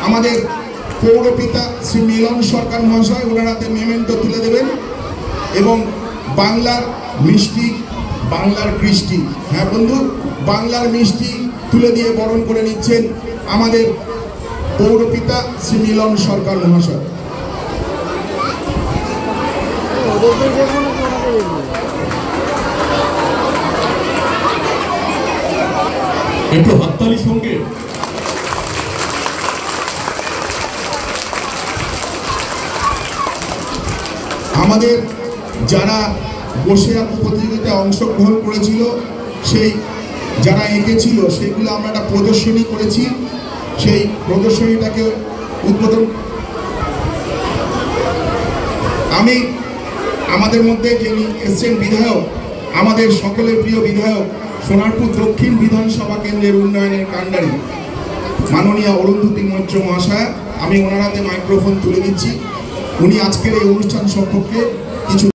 আমাদের পৌরপিতা শ্রী মিলন সরকার মহাশয় ওনার হাতে মেমেন্টো তুলে দেবেন এবং বাংলার মিষ্টি, বাংলার কৃষ্টি, হ্যাঁ বন্ধু, বাংলার মিষ্টি তুলে দিয়ে বরণ করে নিচ্ছেন আমাদের পৌরপিতা শ্রী মিলন সরকার মহাশয়। একটু হাততালির সঙ্গে আমাদের যারা বসে আঁকো প্রতিযোগিতায় অংশগ্রহণ করেছিল, সেই যারা এঁকেছিল সেগুলো আমরা একটা প্রদর্শনী করেছি। সেই প্রদর্শনীটাকে উদ্বোধন আমি আমাদের মধ্যে যিনি এসছেন বিধায়ক, আমাদের সকলের প্রিয় বিধায়ক, সোনারপুর দক্ষিণ বিধানসভা কেন্দ্রের উন্নয়নের কাণ্ডারি মাননীয় অরুন্ধতী মৈত্র মহাশয়া, আমি ওনার হাতে মাইক্রোফোন তুলে দিচ্ছি। উনি আজকের এই অনুষ্ঠান সম্পর্কে কিছু